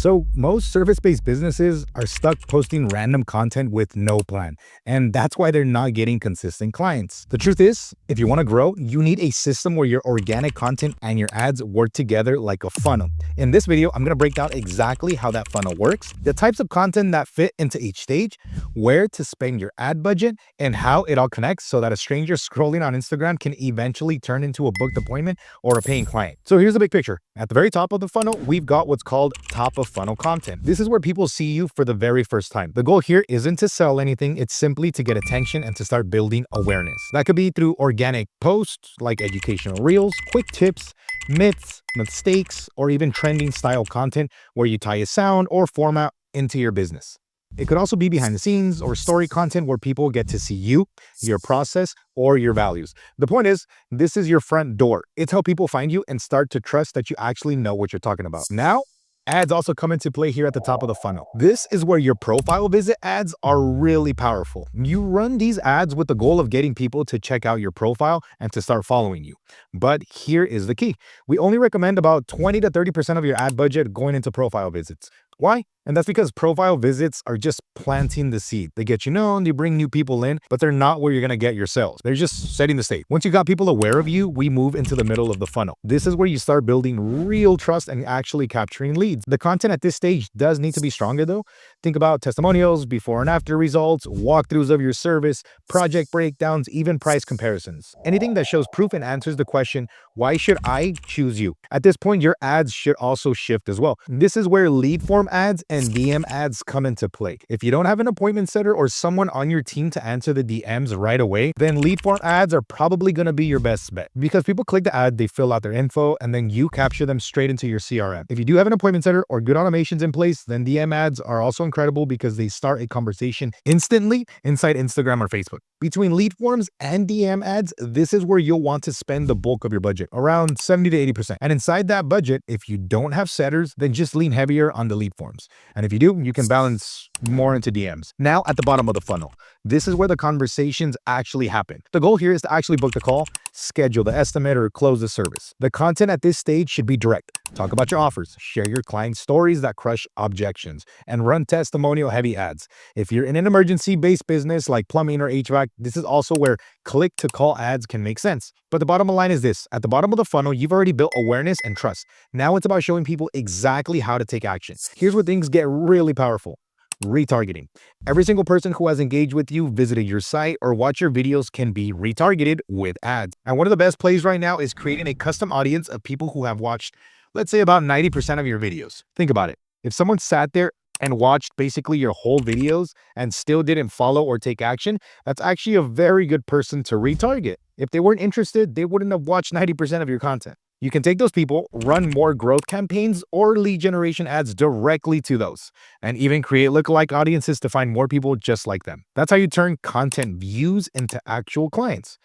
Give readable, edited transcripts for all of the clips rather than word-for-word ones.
So most service-based businesses are stuck posting random content with no plan, and that's why they're not getting consistent clients. The truth is, if you want to grow, you need a system where your organic content and your ads work together like a funnel. In this video, I'm going to break down exactly how that funnel works, the types of content that fit into each stage, where to spend your ad budget, and how it all connects so that a stranger scrolling on Instagram can eventually turn into a booked appointment or a paying client. So here's the big picture. At the very top of the funnel, we've got what's called top of funnel content. This is where people see you for the very first time. The goal here isn't to sell anything, it's simply to get attention and to start building awareness. That could be through organic posts like educational reels, quick tips, myths, mistakes, or even trending style content where you tie a sound or format into your business. It could also be behind the scenes or story content where people get to see you, your process, or your values. The point is, this is your front door. It's how people find you and start to trust that you actually know what you're talking about. Now, ads also come into play here at the top of the funnel. This is where your profile visit ads are really powerful. You run these ads with the goal of getting people to check out your profile and to start following you. But here is the key. We only recommend about 20 to 30% of your ad budget going into profile visits. Why? And that's because profile visits are just planting the seed. They get you known, they bring new people in, but they're not where you're going to get your sales. They're just setting the stage. Once you got people aware of you, we move into the middle of the funnel. This is where you start building real trust and actually capturing leads. The content at this stage does need to be stronger though. Think about testimonials, before and after results, walkthroughs of your service, project breakdowns, even price comparisons. Anything that shows proof and answers the question, why should I choose you? At this point, your ads should also shift as well. This is where lead form ads and DM ads come into play. If you don't have an appointment setter or someone on your team to answer the DMs right away, then lead form ads are probably going to be your best bet because people click the ad, they fill out their info, and then you capture them straight into your CRM. If you do have an appointment setter or good automations in place, then DM ads are also incredible because they start a conversation instantly inside Instagram or Facebook. Between lead forms and DM ads, this is where you'll want to spend the bulk of your budget, around 70 to 80%. And inside that budget, if you don't have setters, then just lean heavier on the lead forms. And if you do, you can balance more into DMs. Now at the bottom of the funnel, this is where the conversations actually happen. The goal here is to actually book the call, schedule the estimate, or close the service. The content at this stage should be direct. Talk about your offers, share your client stories that crush objections, and run testimonial heavy ads. If you're in an emergency-based business like plumbing or HVAC, this is also where click-to-call ads can make sense. But the bottom line is this. At the bottom of the funnel, you've already built awareness and trust. Now it's about showing people exactly how to take action. Here's where things get really powerful. Retargeting. Every single person who has engaged with you, visited your site, or watched your videos can be retargeted with ads. And one of the best plays right now is creating a custom audience of people who have watched, let's say, about 90% of your videos. Think about it. If someone sat there and watched basically your whole videos and still didn't follow or take action, that's actually a very good person to retarget. If they weren't interested, they wouldn't have watched 90% of your content. You can take those people, run more growth campaigns or lead generation ads directly to those, and even create lookalike audiences to find more people just like them. That's how you turn content views into actual clients.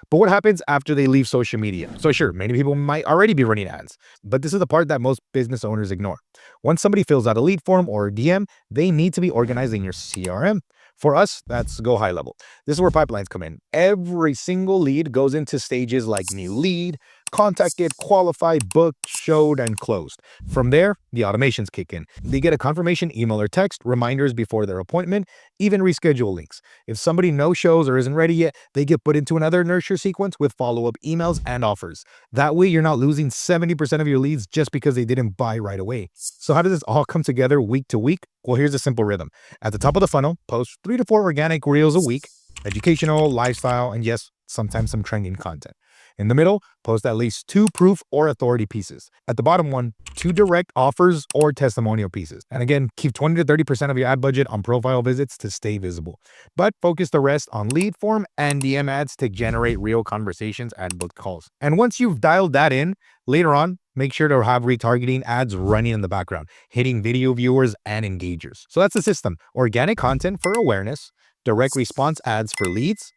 But what happens after they leave social media? So sure, many people might already be running ads, but this is the part that most business owners ignore. Once somebody fills out a lead form or a DM, they need to be organized in your CRM. For us, that's go high level. This is where pipelines come in. Every single lead goes into stages like new lead, contacted, qualified, booked, showed, and closed. From there, the automations kick in. They get a confirmation email or text, reminders before their appointment, even reschedule links. If somebody no-shows or isn't ready yet, they get put into another nurture sequence with follow-up emails and offers. That way, you're not losing 70% of your leads just because they didn't buy right away. So how does this all come together week to week? Well, here's a simple rhythm. At the top of the funnel, post 3 to 4 organic reels a week, educational, lifestyle, and yes, sometimes some trending content. In the middle, post at least 2 proof or authority pieces. At the bottom one, 2 direct offers or testimonial pieces. And again, keep 20 to 30% of your ad budget on profile visits to stay visible. But focus the rest on lead form and DM ads to generate real conversations and booked calls. And once you've dialed that in, later on, make sure to have retargeting ads running in the background, hitting video viewers and engagers. So that's the system. Organic content for awareness, direct response ads for leads,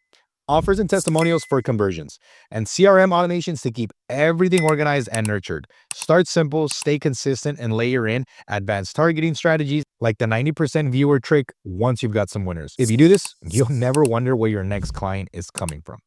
offers and testimonials for conversions, and CRM automations to keep everything organized and nurtured. Start simple, stay consistent, and layer in advanced targeting strategies like the 90% viewer trick once you've got some winners. If you do this, you'll never wonder where your next client is coming from.